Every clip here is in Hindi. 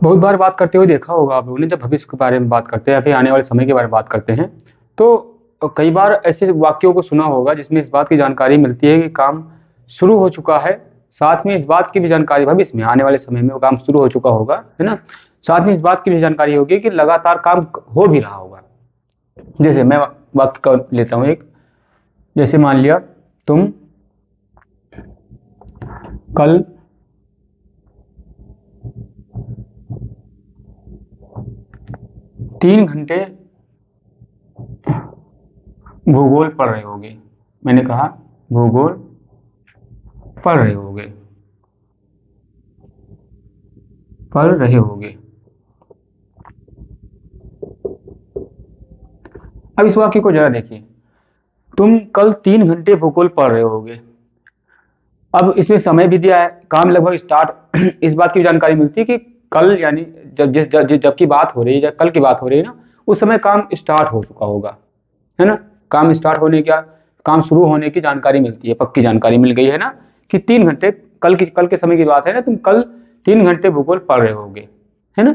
बहुत बार बात करते हुए देखा होगा आप लोगों ने, जब भविष्य के बारे में बात करते हैं या फिर आने वाले समय के बारे में बात करते हैं, तो कई बार ऐसे वाक्यों को सुना होगा जिसमें इस बात की जानकारी मिलती है कि काम शुरू हो चुका है, साथ में इस बात की भी जानकारी भविष्य में आने वाले समय में वो काम शुरू हो चुका होगा, है ना। साथ में इस बात की भी जानकारी होगी कि लगातार काम हो भी रहा होगा। जैसे मैं वाक्य का लेता हूँ एक, जैसे मान लिया तुम कल 3 घंटे भूगोल पढ़ रहे होगे। मैंने कहा भूगोल पढ़ रहे होगे, पढ़ रहे होगे। अब इस वाक्य को जरा देखिए, तुम कल 3 घंटे भूगोल पढ़ रहे होगे। अब इसमें समय भी दिया है, काम लगभग स्टार्ट इस बात की जानकारी मिलती है कि कल यानी जब की बात हो रही है, जब कल की बात हो रही है ना, उस समय काम स्टार्ट हो चुका होगा, है ना। काम स्टार्ट होने का, काम शुरू होने की जानकारी मिलती है, पक्की जानकारी मिल गई है ना, कि 3 घंटे कल के समय की बात है ना, तुम कल 3 घंटे भूगोल पढ़ रहे होगे, है ना।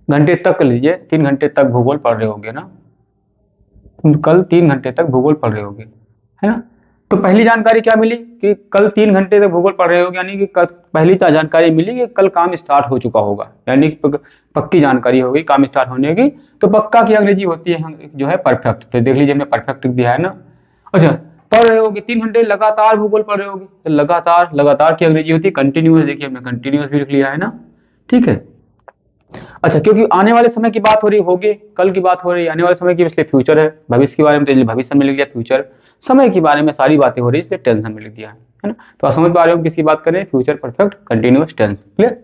घंटे तक लीजिए, 3 घंटे तक भूगोल पढ़ रहे होगे ना, तुम कल 3 घंटे तक भूगोल पढ़ रहे होगे, है ना। तो पहली जानकारी क्या मिली कि कल 3 घंटे तक भूगोल पढ़ रहे होगे, यानी कि पहली जानकारी मिली कि कल काम स्टार्ट हो चुका होगा, यानी कि पक्की जानकारी होगी काम स्टार्ट होने की। तो पक्का की अंग्रेजी होती है जो है परफेक्ट। तो देख लीजिए, मैं परफेक्ट दिया है ना। अच्छा, पढ़ रहे होगे 3 घंटे लगातार भूगोल पढ़ रहे होगे, तो लगातार, लगातार की अंग्रेजी होती है कंटिन्यूअस। देखिए हमने कंटिन्यूअस भी लिख लिया है ना, ठीक है। अच्छा, क्योंकि आने वाले समय की बात हो रही होगी, कल की बात हो रही है, आने वाले समय की, इसलिए फ्यूचर है। भविष्य के बारे में तो इसलिए भविष्य में लिख दिया फ्यूचर। समय के बारे में सारी बातें हो रही है, इसलिए टेंशन में लिख दिया है ना। तो आप समझ पा रहे हो किसकी बात करें, future perfect continuous tense. Clear.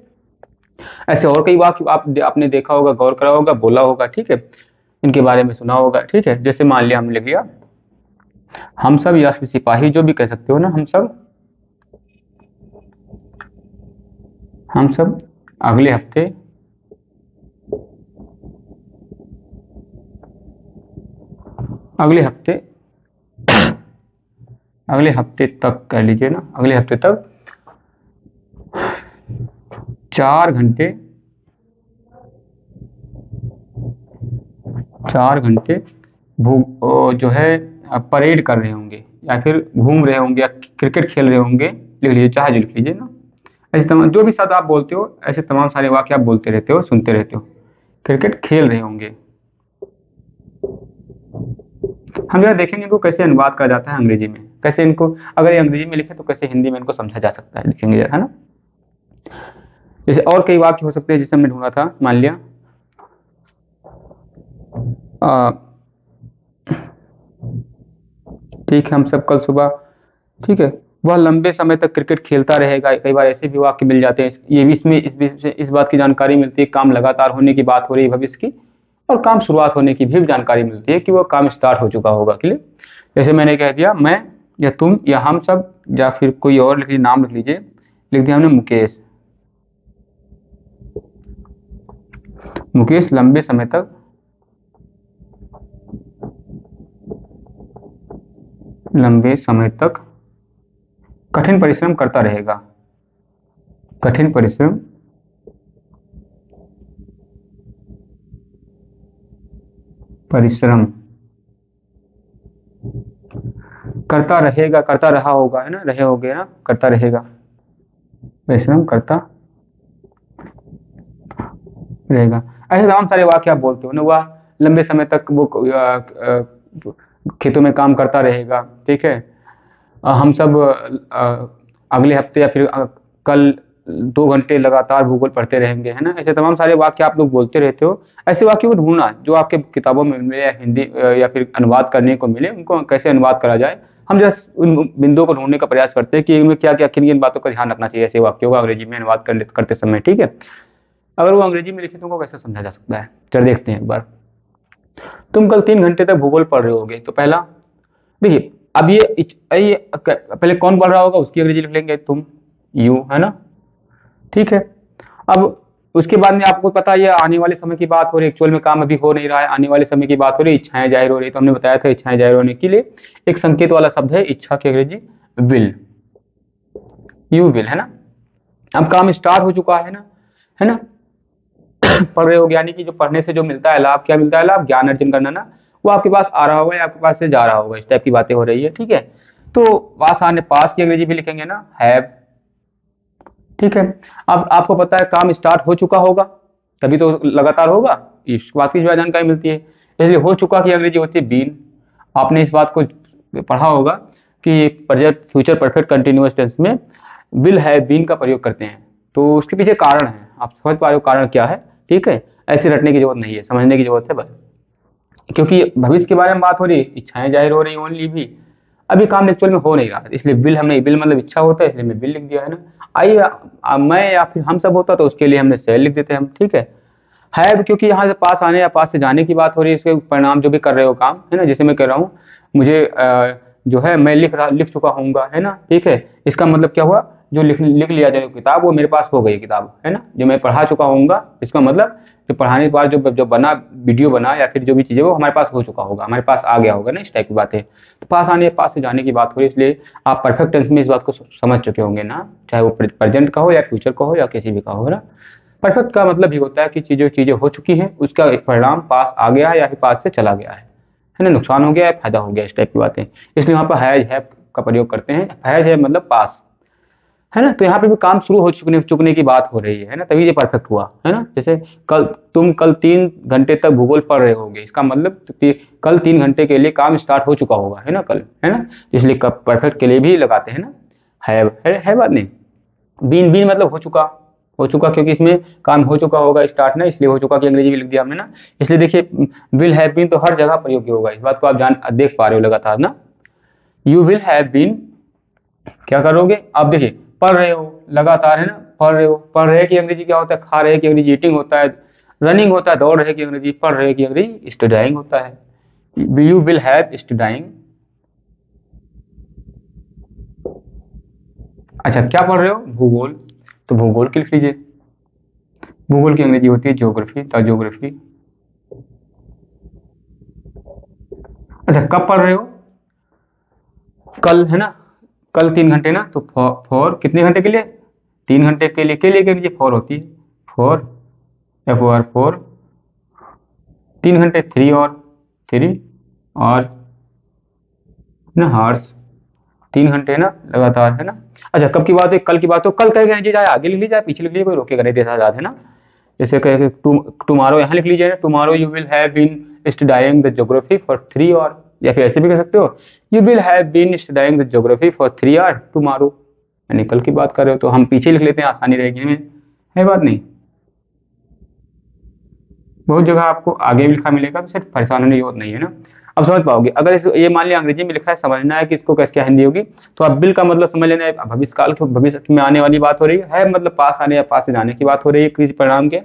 ऐसे और कई वाक्य आपने देखा होगा, गौर करा होगा, बोला होगा, ठीक है, इनके बारे में सुना होगा, ठीक है। जैसे मान लिया हमने लिख लिया हम सब, या सिपाही जो भी कह सकते हो ना, हम सब अगले हफ्ते अगले हफ्ते अगले हफ्ते तक कह लीजिए ना, अगले हफ्ते तक 4 घंटे 4 घंटे जो है परेड कर रहे होंगे, या फिर घूम रहे होंगे, या क्रिकेट खेल रहे होंगे, लिख लीजिए, चाहे जो लिख लीजिए ना। ऐसे तमाम जो भी शब्द आप बोलते हो, ऐसे तमाम सारे वाक्य आप बोलते रहते हो, सुनते रहते हो। क्रिकेट खेल रहे होंगे। हम जरा देखेंगे इनको कैसे अनुवाद करा जाता है अंग्रेजी में, कैसे इनको, अगर ये अंग्रेजी में लिखे तो कैसे हिंदी में इनको समझा जा सकता है, लिखेंगे जरा, है ना। जैसे और कई वाक्य हो सकते हैं जिसे हमने ढूंढा था। मान लिया ठीक है, हम सब कल सुबह, ठीक है, वह लंबे समय तक क्रिकेट खेलता रहेगा। कई बार ऐसे भी वाक्य मिल जाते हैं, ये भी इसमें इस बात की जानकारी मिलती है, काम लगातार होने की बात हो रही है भविष्य की, और काम शुरुआत होने की भी जानकारी मिलती है कि वह काम स्टार्ट हो चुका होगा। क्लियर। जैसे मैंने कह दिया मैं, या तुम, या हम सब, या फिर कोई और लिख लीजिए, नाम लिख लीजिए, लिख दिया हमने मुकेश। मुकेश लंबे समय तक कठिन परिश्रम करता रहेगा। कठिन परिश्रम परिश्रम करता रहेगा, करता रहा होगा, है ना, रहे होगे ना, करता रहेगा, परिश्रम करता रहेगा। ऐसे तमाम सारे वाक्य आप बोलते हो ना, वह लंबे समय तक वो खेतों में काम करता रहेगा, ठीक है। हम सब अगले हफ्ते या फिर कल 2 घंटे लगातार भूगोल पढ़ते रहेंगे, है ना। ऐसे तमाम सारे वाक्य आप लोग बोलते रहते हो। ऐसे वाक्यों को ढूंढना जो आपके किताबों में मिले, या हिंदी या फिर अनुवाद करने को मिले, उनको कैसे अनुवाद करा जाए। हम जस्ट उन बिंदुओं को ढूंढने का प्रयास करते हैं कि इनमें क्या क्या, किन किन बातों का ध्यान रखना चाहिए ऐसे वाक्यों का अंग्रेजी में अनुवाद करते समय, ठीक है। अगर वो अंग्रेजी में लिखे तो उनको कैसे समझा जा सकता है, चलो देखते हैं एक बार। तुम कल 3 घंटे तक भूगोल पढ़ रहे होगे, तो पहला देखिए, अब ये पहले कौन पढ़ रहा होगा उसकी अंग्रेजी लिख लेंगे, तुम, यू, है ना, ठीक है। अब उसके बाद में आपको पता है ये आने वाले समय की बात हो रही है, एक्चुअल में काम अभी हो नहीं रहा है, आने वाले समय की बात हो रही है, इच्छाएं जाहिर हो रही है। तो हमने बताया था इच्छाएं जाहिर होने के लिए एक संकेत वाला शब्द है इच्छा की अंग्रेजी विल, यू विल, है ना। अब काम स्टार्ट हो चुका है ना, है ना। पढ़ रहे हो, यानी कि जो पढ़ने से जो मिलता है लाभ, क्या मिलता है लाभ, ज्ञान अर्जन करना ना, वो आपके पास आ रहा होगा या आपके पास से जा रहा होगा, इस टाइप की बातें हो रही है, ठीक है। तो पास आने, पास की अंग्रेजी भी लिखेंगे ना, हैव, ठीक है। अब आपको पता है काम स्टार्ट हो चुका होगा, तभी तो लगातार होगा, इस बात की जो है जानकारी मिलती है। इसलिए हो चुका की अंग्रेजी होती है बीन। आपने इस बात को पढ़ा होगा कि present future perfect continuous tense में विल हैव बीन का प्रयोग करते हैं, तो उसके पीछे कारण है, आप समझ पा रहे हो कारण क्या है, ठीक है। ऐसे रटने की जरूरत नहीं है, समझने की जरूरत है बस, क्योंकि भविष्य के बारे में बात हो रही है, इच्छाएं जाहिर हो रही ओनली भी, अभी काम एक्चुअल में हो नहीं रहा, इसलिए बिल हमने, बिल मतलब इच्छा होता है, इसलिए मैं बिल लिख दिया है ना। आइए मैं या फिर हम सब होता तो उसके लिए हमने सेल लिख देते हैं हम, ठीक है। क्योंकि यहाँ से पास आने या पास से जाने की बात हो रही है, इसके परिणाम जो भी कर रहे हो काम, है ना, जैसे मैं कह रहा हूँ मुझे जो है मैं लिख चुका हूँगा, है ना, ठीक है। इसका मतलब क्या हुआ, जो लिख लिख लिया जाए किताब वो मेरे पास हो गई किताब, है ना, जो मैं पढ़ा चुका हूँगा, इसका मतलब जो पढ़ाने के बाद जो जो बना, वीडियो बना या फिर जो भी चीज़ें वो हमारे पास हो चुका होगा, हमारे पास आ गया होगा ना, इस टाइप की बातें। तो पास आने पास से जाने की बात हो रही है, इसलिए आप परफेक्ट टेंस में इस बात को समझ चुके होंगे ना, चाहे वो प्रेजेंट का हो या फ्यूचर का हो या किसी भी का हो ना। परफेक्ट का मतलब ये होता है कि चीज़ें चीज़ें हो चुकी हैं, उसका एक परिणाम पास आ गया है या फिर पास से चला गया है ना, नुकसान हो गया है, फायदा हो गया, इस टाइप की बातें। इसलिए वहाँ पर हैज हैव का प्रयोग करते हैं, हैज है मतलब पास, है ना। तो यहाँ पे भी काम शुरू हो चुकने की बात हो रही है ना, तभी ये परफेक्ट हुआ, है ना। जैसे कल तुम कल 3 घंटे तक भूगोल पढ़ रहे होगे, इसका मतलब कल 3 घंटे के लिए काम स्टार्ट हो चुका होगा, है ना, कल, है ना। इसलिए कब परफेक्ट के लिए भी लगाते हैं ना, है बात नहीं। बीन बीन मतलब हो चुका, क्योंकि इसमें काम हो चुका होगा स्टार्ट ना, इसलिए हो चुका की अंग्रेजी भी लिख दिया हमने ना। इसलिए देखिए विल हैव बीन तो हर जगह प्रयोग होगा, इस बात को आप देख पा रहे हो लगातार ना। यू विल हैव बीन, क्या करोगे आप, देखिए पढ़ रहे हो लगातार, है ना, पढ़ रहे हो, पढ़ रहे की अंग्रेजी क्या होता है, खा रहे की अंग्रेजी ईटिंग होता है, रनिंग होता है दौड़ रहे की अंग्रेजी, पढ़ रहे की अंग्रेजी स्टडीइंग होता है। यू विल हैव स्टडीइंग, अच्छा क्या पढ़ रहे हो, भूगोल, तो भूगोल की लिख लीजिए, भूगोल की अंग्रेजी होती है ज्योग्राफी, द ज्योग्राफी। अच्छा कब पढ़ रहे हो, कल, है ना, कल 3 घंटे ना, तो फॉर कितने घंटे के लिए, 3 घंटे के लिए, के लिए फॉर होती है, for, F O R, for 3 घंटे, थ्री और ना हार्स, 3 घंटे ना लगातार, है ना। अच्छा कब की बात है, कल की बात हो, कल कह के चाहे आगे लिख लीजिए चाहे पीछे लिख लीजिए, कोई रोकेगा नहीं, देता आजाद, है ना। जैसे कहे टुमारो यहाँ लिख लीजिए, tomorrow you will have been studying the geography for 3 hour, या फिर ऐसे भी कह सकते हो, you will have been studying the geography for 3 hour tomorrow, यानी कल की बात कर रहे हो, तो हम पीछे लिख लेते हैं, आसानी रहेगी हमें, है बात नहीं। बहुत जगह आपको आगे भी लिखा मिलेगा, तो सिर्फ परेशान होने की जरूरत नहीं है ना। अब समझ पाओगे, अगर ये मान लिया अंग्रेजी में लिखा है, समझना है कि इसको कैसे क्या हिंदी होगी, तो अब बिल का मतलब समझ लेना है, भविष्य काल के, भविष्य में आने वाली बात हो रही है मतलब पास आने या पास से जाने की बात हो रही है किसी परिणाम के।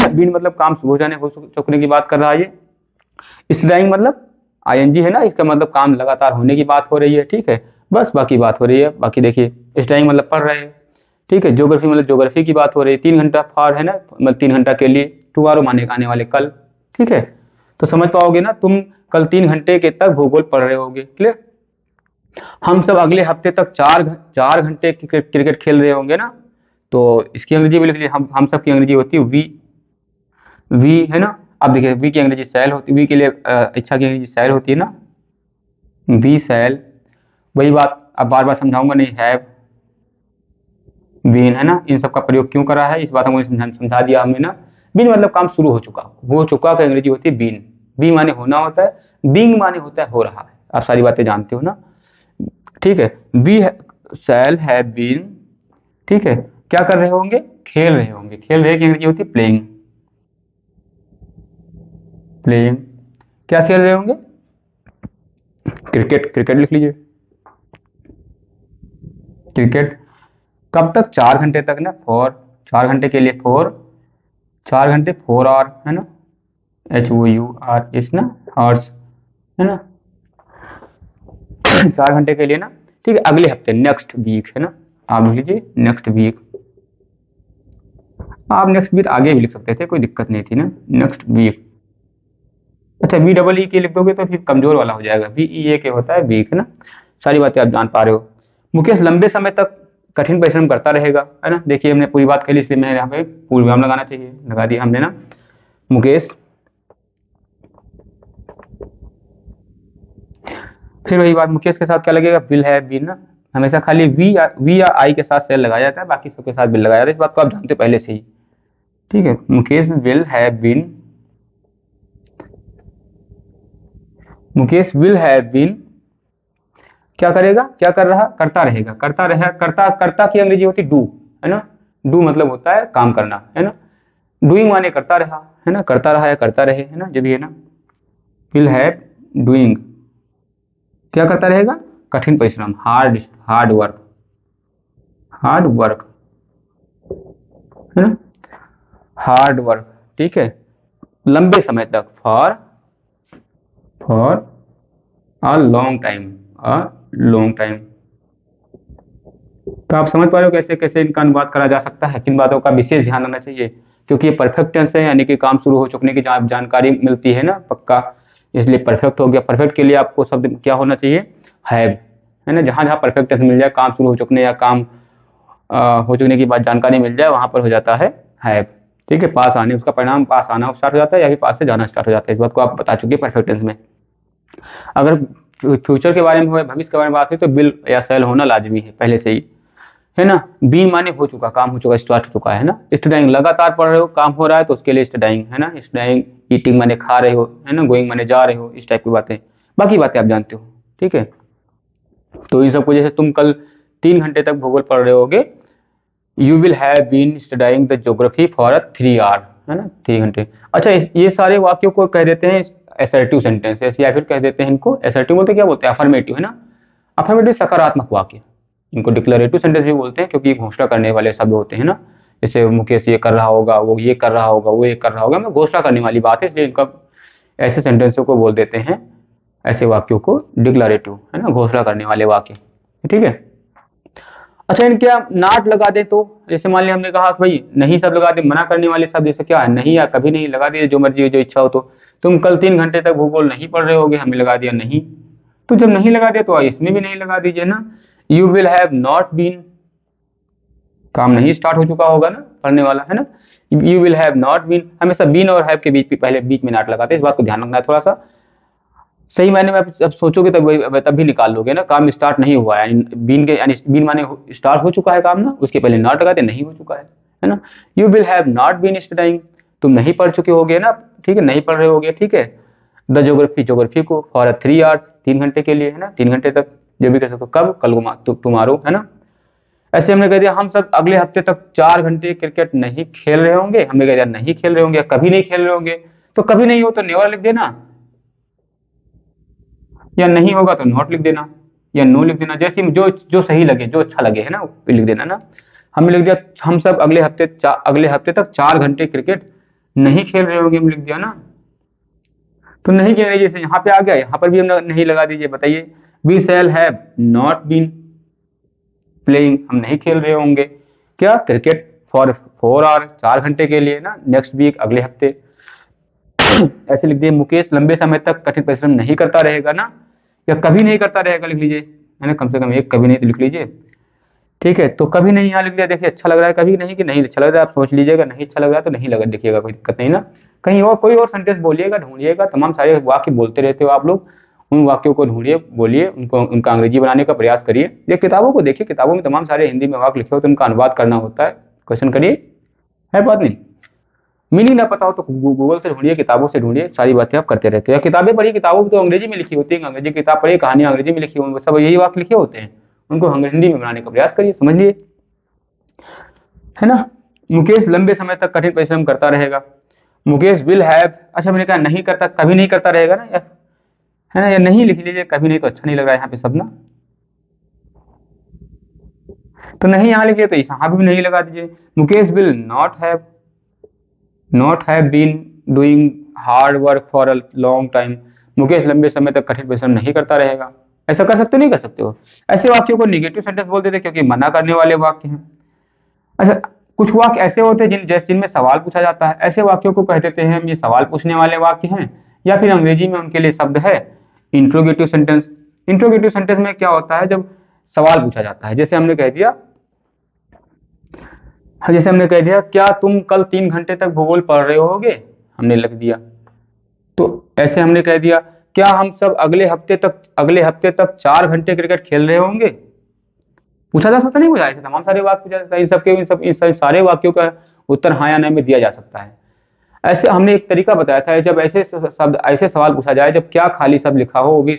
बिन मतलब काम शुरू हो जाने, हो चुकने की बात कर रहा है ये। स्टार्टिंग मतलब आईएनजी है ना, इसका मतलब काम लगातार होने की बात हो रही है, ठीक है, बस बाकी बात हो रही है। बाकी देखिए स्टार्टिंग मतलब पढ़ रहे हैं, ठीक है। ज्योग्राफी मतलब ज्योग्राफी की बात हो रही है, 3 घंटा फॉर, है ना, मतलब 3 घंटा के लिए, टुमारो माने आने वाले कल, ठीक है। तो समझ पाओगे ना, तुम कल 3 घंटे के तक भूगोल पढ़ रहे होगे, क्लियर। हम सब अगले हफ्ते तक 4 घंटे क्रिकेट खेल रहे होंगे ना, तो इसकी अंग्रेजी भी लिख लीजिए, हम सब की अंग्रेजी होती है वी, वी, है ना। अब देखिए वी की अंग्रेजी सैल होती है, वी के लिए इच्छा की अंग्रेजी सैल होती है ना, वी सैल, वही बात अब बार बार समझाऊंगा नहीं, हैव बीन, है ना। इन सब का प्रयोग क्यों करा है, इस बात को समझा दिया हमने ना। बीन मतलब काम शुरू हो चुका का अंग्रेजी होती है बीन, बी माने होना होता है, बीइंग माने होता है हो रहा है, आप सारी बातें जानते हो ना, ठीक है। बी शैल हैव बीन, ठीक है, क्या कर रहे होंगे, खेल रहे होंगे, खेल रहे की अंग्रेजी होती है प्लेइंग, प्लेइंग, क्या खेल रहे होंगे, क्रिकेट, क्रिकेट लिख लीजिए, क्रिकेट। कब तक, 4 घंटे तक ना, फॉर 4 घंटे के लिए, 4 घंटे 4 आवर, है ना, HOUR इस ना, हॉर्स, है ना, 4 घंटे के लिए ना, ठीक है। अगले हफ्ते नेक्स्ट वीक, है ना, आप लिख लीजिए नेक्स्ट वीक, आप नेक्स्ट वीक आगे भी लिख सकते थे, कोई दिक्कत नहीं थी ना, नेक्स्ट वीक। अच्छा VEE के लिख दोगे तो फिर कमजोर वाला हो जाएगा, VEA के होता है वीक, है ना। सारी बातें आप जान पा रहे हो। मुकेश लंबे समय तक कठिन परिश्रम करता रहेगा, है ना। देखिए हमने पूरी बात कर ली, इसलिए मैं यहाँ पे पूर्ण विराम लगाना चाहिए, लगा दिया हमने ना। मुकेश, फिर वही बात, मुकेश के साथ क्या लगेगा, विल हैव बीन ना। हमेशा खाली वी या आई के साथ सेल लगाया जाता है, बाकी सबके साथ विल लगाया जाता है। इस बात को आप जानते हो पहले से ही, ठीक है। Mukesh will have been, Mukesh will have been क्या करेगा, क्या कर रहा, करता रहेगा, करता रहेगा। करता, करता की अंग्रेजी होती डू, है ना। डू मतलब होता है काम करना, है ना। डूइंग माने करता रहा, है ना, करता रहा या करता रहे, है ना, जो भी है ना। विल हैव डूइंग क्या करता रहेगा, कठिन परिश्रम, hard hard work, hard work, है ना, हार्ड वर्क, ठीक है, लंबे समय तक, for a long time, a long time. तो आप समझ पा रहे हो कैसे कैसे इनका अनुवाद करा जा सकता है, किन बातों का विशेष ध्यान रखना चाहिए, क्योंकि ये परफेक्ट टेंस है, यानी कि काम शुरू हो चुकने की जानकारी मिलती है ना पक्का, इसलिए परफेक्ट हो गया। परफेक्ट के लिए आपको शब्द क्या होना चाहिए, हैव, है ना। जहाँ जहाँ परफेक्ट टेंस मिल जाए, काम शुरू हो चुकने या काम हो चुकने की बाद जानकारी मिल जाए, वहां पर हो जाता है हैव, ठीक है। पास आने, उसका परिणाम पास आना स्टार्ट हो जाता है, या फिर पास से जाना स्टार्ट हो जाता है। इस बात को आप बता चुके हैं परफेक्ट टेंस में। अगर फ्यूचर के बारे में हो, भविष्य के बारे में बात है, तो विल या शैल होना लाजमी है पहले से ही, है ना। बीन माने हो चुका, काम हो चुका, स्टार्ट हो चुका, है ना। स्टडिंग लगातार पढ़ रहे हो, काम हो रहा है, तो उसके लिए स्टडिंग, है ना। स्टडिंग, ईटिंग माने खा रहे हो, है ना। गोइंग माने जा रहे हो, इस टाइप की बातें, बाकी बातें आप जानते हो, ठीक है। तो इन सबको, जैसे तुम कल 3 घंटे तक भूगोल पढ़ रहे होगे, you will have been studying the geography for 3 hour, है ना, 3 घंटे। अच्छा, ये सारे वाक्यों को कह देते हैं असर्टिव सेंटेंसेस, या फिर कह देते हैं इनको, असर्टिव बोलते क्या बोलते हैं, अफर्मेटिव, है ना। अफर्मेटिव सकारात्मक वाक्य, इनको डिक्लेरेटिव सेंटेंस भी बोलते हैं, क्योंकि घोषणा करने वाले शब्द होते हैं ना। जैसे मुकेश ये कर रहा होगा, वो ये कर रहा होगा, वो ये कर रहा होगा, मैं घोषणा करने वाली बात है, इसलिए इनका ऐसे सेंटेंसों को बोल देते हैं, ऐसे वाक्यों को डिक्लेरेटिव, है ना, घोषणा करने वाले वाक्य, ठीक है। अच्छा, इनके आप नाट लगा दें तो, जैसे मान लिया हमने कहा कि भाई नहीं सब लगा दे, मना करने वाले शब्द जैसे क्या है, नहीं या कभी नहीं, लगा दिए जो मर्जी जो इच्छा हो। तो तुम कल 3 घंटे तक भूगोल नहीं पढ़ रहे होगे, हमने लगा दिया नहीं। तो जब नहीं लगा दिया तो इसमें भी नहीं लगा दीजिए ना। You will have not been, काम नहीं स्टार्ट हो चुका होगा ना पढ़ने वाला, है ना। You will have not been, हमेशा बीन और हैव के बीच पहले बीच में नाट लगाते हैं, इस बात को ध्यान रखना है थोड़ा सा। सही मायने में अब सोचोगे तब भी निकाल लोगे ना, काम स्टार्ट नहीं हुआ है, बीन के यानी बीन माने स्टार्ट हो चुका है काम ना, उसके पहले नॉट लगाते नहीं हो चुका है ना। You will have not been studying, तुम नहीं पढ़ चुके होगे ना, ठीक है, नहीं पढ़ रहे होगे, ठीक है। द ज्योग्राफी, ज्योग्राफी को फॉर 3 आवर्स, 3 घंटे के लिए, है ना, 3 घंटे तक, जो भी कह सकते हो, कब, कल को, तुम्हारो, है ना। ऐसे हमने कह दिया हम सब अगले हफ्ते तक 4 घंटे क्रिकेट नहीं खेल रहे होंगे, हमने कह दिया नहीं खेल रहे होंगे, कभी नहीं खेल रहे होंगे। तो कभी नहीं हो तो नेवर लिख देना, या नहीं होगा तो नॉट लिख देना, या नो लिख देना, जैसे जो जो सही लगे, जो अच्छा लगे, है ना, वो लिख देना ना। हमने लिख दिया हम सब अगले हफ्ते तक 4 घंटे क्रिकेट नहीं खेल रहे होंगे, हम लिख दिया ना। तो नहीं कह रहे, जैसे यहाँ पे आ गया, यहाँ पर भी हम नहीं लगा दीजिए, बताइए। We shall have not been playing, हम नहीं खेल रहे होंगे क्या, क्रिकेट फॉर 4 आवर, 4 घंटे के लिए ना, नेक्स्ट वीक, अगले हफ्ते। ऐसे लिख दिए। मुकेश लंबे समय तक कठिन परिश्रम नहीं करता रहेगा ना, या कभी नहीं करता रहेगा लिख लीजिए, है ना, कम से कम एक कभी नहीं तो लिख लीजिए, ठीक है। तो कभी नहीं यहाँ लिख लिया, देखिए अच्छा लग रहा है कभी नहीं, कि नहीं अच्छा लग रहा है, आप सोच लीजिएगा, नहीं अच्छा लग रहा है तो नहीं लगा देखिएगा, कोई दिक्कत नहीं ना। कहीं और कोई और सेंटेंस बोलिएगा, ढूंढिएगा, तमाम सारे वाक्य बोलते रहते हो आप लोग, उन वाक्यों को ढूंढिए, बोलिए, उनको उनका अंग्रेजी बनाने का प्रयास करिए। ये किताबों को देखिए, किताबों में तमाम सारे हिंदी में वाक्य लिखे होते हैं, उनका अनुवाद करना होता है, क्वेश्चन करिए, है बात नहीं। मीनिंग ना पता हो तो गूगल से ढूंढिए, किताबों से ढूंढिए, सारी बातें आप करते रहते हो। या किताबें पढ़िए, किताबों में तो अंग्रेजी में लिखी होती है, अंग्रेजी की किताब पढ़िए, कहानियां अंग्रेजी में लिखी होंगी, सब यही वाक्य लिखे होते हैं, उनको हिंदी में बनाने का प्रयास करिए, समझ लिए, है ना। मुकेश लंबे समय तक कठिन परिश्रम करता रहेगा, मुकेश विल हैव, अच्छा मैंने कहा नहीं करता, कभी नहीं करता रहेगा ना, है ना, या नहीं लिख लीजिए, कभी नहीं तो अच्छा नहीं लग रहा है यहाँ पे सब ना। तो नहीं यहाँ लिखिए, तो यहाँ भी नहीं लगा दीजिए। Mukesh will not have been doing hard work for a long time, Mukesh लंबे समय तक कठिन परिश्रम नहीं करता रहेगा। ऐसा कर सकते हो, नहीं कर सकते हो। ऐसे वाक्यों को निगेटिव सेंटेंस बोल देते, क्योंकि मना करने वाले वाक्य हैं। अच्छा, कुछ वाक्य ऐसे होते हैं जिनमें सवाल पूछा जाता है, ऐसे वाक्यों को कह देते हैं हम ये सवाल पूछने वाले वाक्य हैं, या फिर अंग्रेजी में उनके लिए शब्द है इंट्रोगेटिव सेंटेंस। इंट्रोगेटिव सेंटेंस में क्या होता है, जब सवाल पूछा जाता है, जैसे हमने कह दिया हाँ, जैसे हमने कह दिया क्या तुम कल 3 घंटे तक भूगोल पढ़ रहे होगे, हमने लिख दिया। तो ऐसे हमने कह दिया क्या हम सब अगले हफ्ते तक 4 घंटे क्रिकेट खेल रहे होंगे। पूछा जा सकता, नहीं पूछा, ऐसे तमाम सारे वाक्य पूछा जाता है, इन सारे वाक्यों का उत्तर हाँ या नहीं में दिया जा सकता है। ऐसे हमने एक तरीका बताया था, जब ऐसे सवाल पूछा जाए जब क्या खाली शब्द लिखा हो वो भी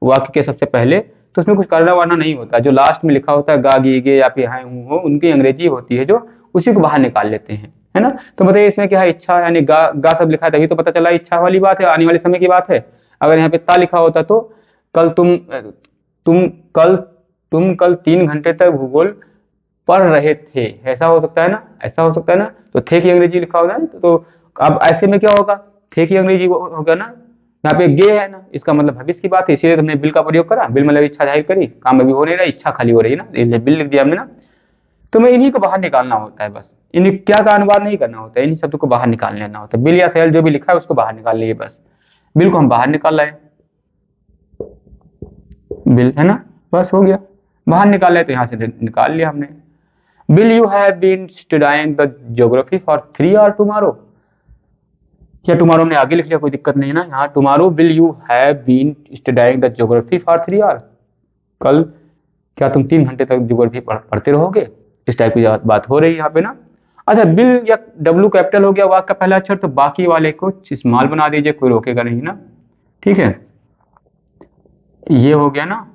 वाक्य के सबसे पहले, तो उसमें कुछ करना वरना नहीं होता, जो लास्ट में लिखा होता है गा गी गे या फिर हाँ हूँ हो, उनकी अंग्रेजी होती है जो उसी को बाहर निकाल लेते हैं, है ना। तो बताइए इसमें क्या है, इच्छा यानी गा गा शब्द लिखा है तभी तो पता चला इच्छा वाली बात है, आने वाले समय की बात है। अगर यहाँ पे ता लिखा होता तो कल तुम कल तुम कल 3 घंटे तक भूगोल पढ़ रहे थे, ऐसा हो सकता है ना, ऐसा हो सकता है ना। तो थे की अंग्रेजी लिखा होगा ना, तो अब ऐसे में क्या होगा, थे की अंग्रेजी होगा ना, यहाँ पे गे है ना, इसका मतलब भविष्य की बात है, इसीलिए तुमने बिल का प्रयोग करा, बिल मतलब इच्छा जाहिर करी, काम अभी हो नहीं रहा, इच्छा खाली हो रही है ना, इसलिए बिल लिख दिया हमने ना। तुम्हें इन्हीं को बाहर निकालना होता है, बस इन्हीं क्या का अनुवाद नहीं करना होता है, इन्हीं शब्दों को बाहर निकाल लेना होता है, बिल या सेल जो भी लिखा है उसको बाहर निकाल लिए बस। बिल को हम बाहर निकाल लाए, बिल है ना, बस हो गया, बाहर निकाल लाए तो यहाँ से निकाल लिया हमने। Will you have been studying the geography for 3 hours tomorrow? या टुमारो हमने आगे लिख लिया, कोई दिक्कत नहीं है ना, यहाँ tomorrow will you have been studying the geography for 3 hour, कल क्या तुम 3 घंटे तक ज्योग्राफी पढ़ते रहोगे, इस टाइप की बात हो रही है यहाँ पे ना। अच्छा, बिल या डब्ल्यू कैपिटल हो गया वाक्य का पहला अक्षर, तो बाकी वाले को स्मॉल बना दीजिए, कोई रोकेगा नहीं ना, ठीक है, ये हो गया ना।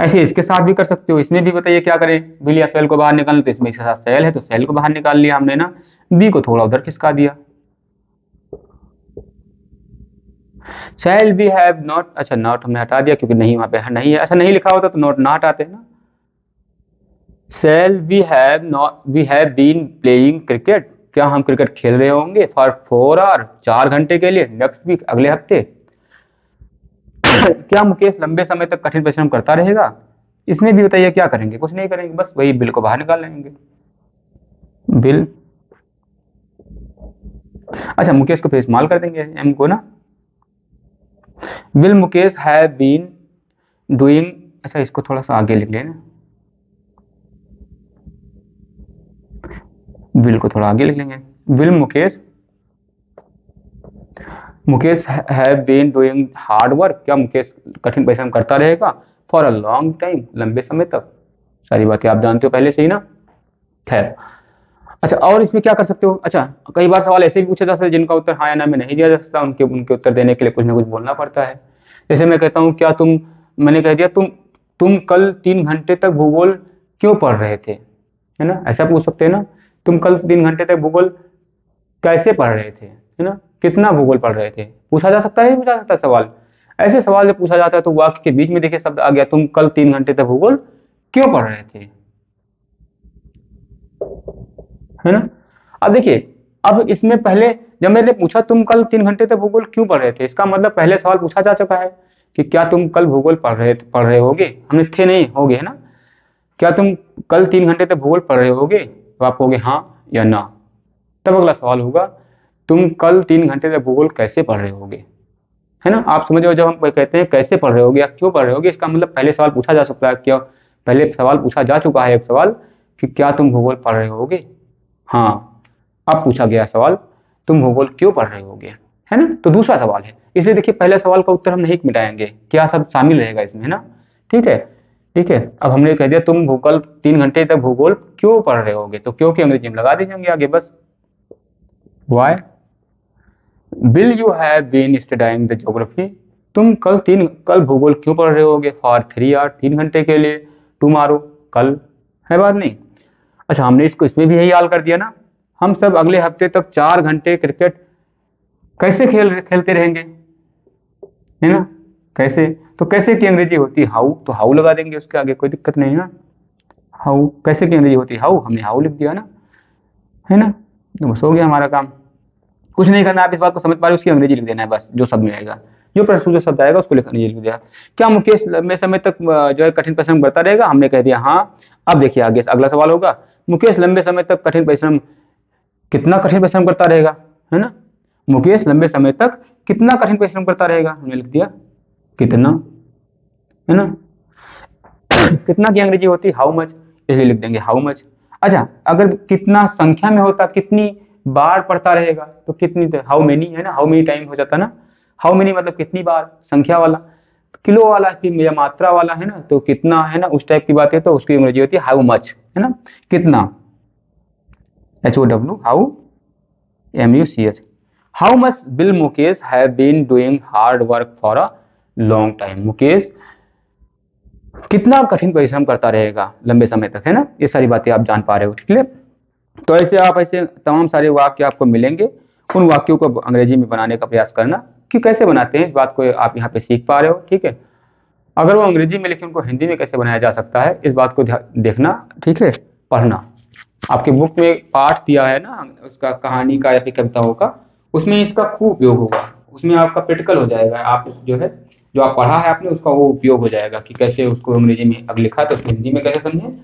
ऐसे इसके साथ भी कर सकते हो, इसमें भी बताइए क्या करें, बिल या सेल को बाहर निकालना, तो इसमें इसके साथ सेल है तो सेल को बाहर निकाल लिया हमने ना, बी को थोड़ा उधर खिसका दिया। शैल वी हैव नॉट, अच्छा नॉट हमने हटा दिया क्योंकि नहीं वहां पे नहीं है, अच्छा नहीं लिखा होता तो नॉट ना हटाते हैं ना। Shall we have been playing cricket, क्या हम क्रिकेट खेल रहे होंगे फॉर 4 आवर, 4 घंटे के लिए, नेक्स्ट वीक अगले हफ्ते। क्या मुकेश लंबे समय तक कठिन परिश्रम करता रहेगा, इसमें भी बताइए क्या करेंगे, कुछ नहीं करेंगे, बस वही बिल को बाहर निकाल लेंगे, बिल। अच्छा मुकेश को फिर इस्तेमाल कर देंगे एम को ना, will Mukesh have been doing, अच्छा इसको थोड़ा सा आगे लिख लेना, विल को थोड़ा आगे लिख लेंगे, will Mukesh have been doing hard work, क्या मुकेश कठिन परिश्रम करता रहेगा फॉर अ लॉन्ग टाइम, लंबे समय तक। सारी बातें आप जानते हो पहले से ही ना, खैर। अच्छा और इसमें क्या कर सकते हो, अच्छा कई बार सवाल ऐसे भी पूछे जा सकते हैं जिनका उत्तर हाँ या ना में नहीं दिया जा सकता, उनके उनके उत्तर देने के लिए कुछ ना कुछ बोलना पड़ता है। जैसे मैं कहता हूँ क्या तुम, मैंने कह दिया तुम कल 3 घंटे तक भूगोल क्यों पढ़ रहे थे, है ना, ऐसा पूछ सकते हैं ना, तुम कल 3 घंटे तक भूगोल कैसे पढ़ रहे थे, है ना, कितना भूगोल पढ़ रहे थे, पूछा जा सकता है, नहीं पूछा सकता सवाल। ऐसे सवाल जब पूछा जाता है तो वाक्य के बीच में देखिए शब्द आ गया, तुम कल 3 घंटे तक भूगोल क्यों पढ़ रहे थे, है ना। अब देखिए, अब इसमें पहले जब मैंने पूछा तुम कल 3 घंटे तक भूगोल क्यों पढ़ रहे थे, इसका मतलब पहले सवाल पूछा जा चुका है कि क्या तुम कल भूगोल पढ़ रहे होगे, हमने थे नहीं होगे, है ना। क्या तुम कल 3 घंटे तक भूगोल पढ़ रहे होगे, तो आप कहोगे हाँ या ना, तब अगला सवाल होगा तुम कल 3 घंटे तक भूगोल कैसे पढ़ रहे होगे, है ना। आप समझो जब हम कहते हैं कैसे पढ़ रहे होगे या क्यों पढ़ रहे होगे, इसका मतलब पहले सवाल पूछा जा सकता है, क्या पहले सवाल पूछा जा चुका है एक सवाल कि क्या तुम भूगोल पढ़ रहे होगे, हाँ। अब पूछा गया सवाल तुम भूगोल क्यों पढ़ रहे होगे, है ना, तो दूसरा सवाल है, इसलिए देखिए पहले सवाल का उत्तर हम नहीं मिटाएंगे, क्या सब शामिल रहेगा इसमें, है ना, ठीक है। ठीक है, अब हमने कह दिया तुम भूगोल 3 घंटे तक भूगोल क्यों पढ़ रहे होगे, तो क्यों की अंग्रेजी में लगा दीजिए आगे बस, why will you have been studying the geography, तुम कल भूगोल क्यों पढ़ रहे होगे फॉर 3 आवर, 3 घंटे के लिए, टुमारो कल, है बात नहीं। अच्छा हमने इसको इसमें भी यही हाल कर दिया ना, हम सब अगले हफ्ते तक 4 घंटे क्रिकेट कैसे खेलते रहेंगे, है ना, कैसे, तो कैसे की अंग्रेजी होती है हाउ, तो हाउ लगा देंगे उसके आगे, कोई दिक्कत नहीं है ना, हाउ कैसे की अंग्रेजी होती है हाउ, हमने हाउ लिख दिया ना, है ना, तो बस हो गया हमारा काम, कुछ नहीं करना, आप इस बात को समझ पा रहे हो, उसकी अंग्रेजी लिख देना है बस, जो शब्द में आएगा, जो प्रश्न जो शब्द आएगा उसको अंग्रेजी लिख दिया। क्या मुकेश लंबे समय तक जो है कठिन परिश्रम करता रहेगा, हमने कह दिया हाँ। अब देखिए आगे अगला सवाल होगा मुकेश लंबे समय तक कठिन परिश्रम, कितना कठिन परिश्रम करता रहेगा, है ना, मुकेश लंबे समय तक कितना कठिन परिश्रम करता रहेगा, हमने लिख दिया कितना, है ना। कितना की अंग्रेजी होती है हाउ मच, इसलिए लिख देंगे हाउ मच। अच्छा, अगर कितना संख्या में होता, कितनी बार पढ़ता रहेगा, तो कितनी, हाउ मेनी है ना, हाउ मेनी टाइम हो जाता ना। हाउ मेनी मतलब कितनी बार, संख्या वाला। किलो वाला फिर या मात्रा वाला है ना, तो कितना है ना, उस टाइप की बात है, तो उसकी अंग्रेजी होती है हाउ मच, है ना, कितना, HOW, how, MUCH। How much will Mukesh have been doing hard work for a long time. Mukesh कितना कठिन परिश्रम करता रहेगा लंबे समय तक, है ना। ये सारी बातें आप जान पा रहे हो, ठीक है। तो ऐसे आप ऐसे तमाम सारे वाक्य आपको मिलेंगे। उन वाक्यों को अंग्रेजी में बनाने का प्रयास करना, कि कैसे बनाते हैं इस बात को आप यहाँ पे सीख पा रहे हो, ठीक है। अगर वो अंग्रेजी में लिखे, उनको हिंदी में कैसे बनाया जा सकता है, इस बात को देखना, ठीक है। पढ़ना, आपके बुक में पाठ दिया है ना उसका, कहानी का या फिर कविताओं का, उसमें इसका खूब उपयोग होगा। उसमें आपका प्रैक्टिकल हो जाएगा, आप जो है, जो आप पढ़ा है आपने, उसका वो उपयोग हो जाएगा कि कैसे उसको अंग्रेजी में अगर लिखा है तो उसको हिंदी में कैसे समझें।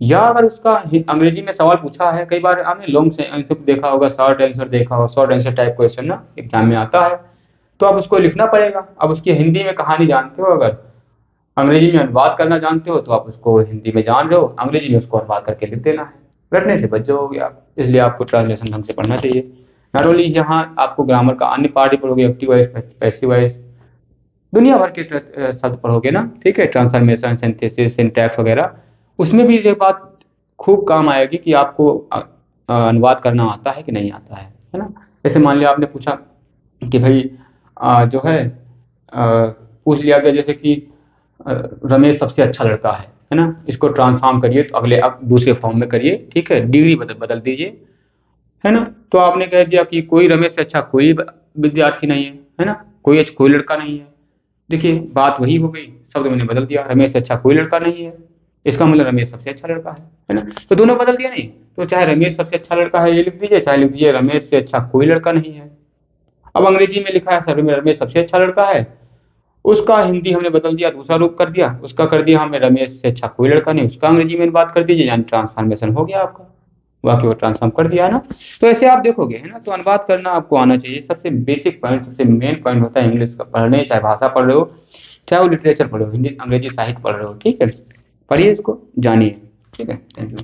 या अगर उसका अंग्रेजी में सवाल पूछा है, कई बार आपने लॉन्ग से आंसर देखा होगा, शॉर्ट आंसर देखा होगा, शॉर्ट आंसर टाइप क्वेश्चन ना एग्जाम में आता है, तो आप उसको लिखना पड़ेगा। अब उसकी हिंदी में कहानी जानते हो, अगर अंग्रेजी में अनुवाद करना जानते हो, तो आप उसको हिंदी में जान रहे हो, अंग्रेजी में उसको अनुवाद करके लिख देना है, रटने से बच जाओगे आप। इसलिए आपको ट्रांसलेशन ढंग से पढ़ना चाहिए। नॉट ओनली यहाँ आपको ग्रामर का अन्य पार्ट ही पढ़ोगे, एक्टिव वॉइस, पैसिव वॉइस, दुनिया भर के शब्द पढ़ोगे ना, ठीक है, ट्रांसफॉर्मेशन, सिंथेसिस, सिंटैक्स वगैरह। उसमें भी ये बात खूब काम आएगी कि आपको अनुवाद करना आता है कि नहीं आता है ना। जैसे मान लिया आपने पूछा कि भाई जो है पूछ लिया गया जैसे कि अ, रमेश सबसे अच्छा लड़का है ना, इसको ट्रांसफॉर्म करिए, तो अगले अब दूसरे फॉर्म में करिए, ठीक है, डिग्री बदल बदल दीजिए, है ना। तो आपने कह दिया कि कोई रमेश से अच्छा कोई विद्यार्थी नहीं है ना, कोई लड़का नहीं है। देखिए बात वही हो गई, शब्द मैंने बदल दिया, रमेश से अच्छा कोई लड़का नहीं है, इसका मतलब रमेश सबसे अच्छा लड़का है ना। तो दोनों बदल दिया नहीं, तो चाहे रमेश सबसे अच्छा लड़का है ये लिख दीजिए, चाहे लिख दीजिए रमेश से अच्छा कोई लड़का नहीं है। अब अंग्रेजी में लिखा है सर रमेश सबसे अच्छा लड़का है, उसका हिंदी हमने बदल दिया, दूसरा रूप कर दिया, उसका कर दिया हमें रमेश से अच्छा कोई लड़का नहीं, उसका अंग्रेजी में बात कर दीजिए, यानी ट्रांसफॉर्मेशन हो गया आपका, वाक्य को ट्रांसफॉर्म कर दिया है ना। तो ऐसे आप देखोगे, है ना, तो अनुवाद करना आपको आना चाहिए। सबसे बेसिक पॉइंट, सबसे मेन पॉइंट होता है इंग्लिश का पढ़ने, चाहे भाषा पढ़ रहे हो, चाहे वो लिटरेचर पढ़ रहे हो, हिंदी अंग्रेजी साहित्य पढ़ रहे हो, ठीक है। पढ़िए इसको, जानिए, ठीक है। Thank you.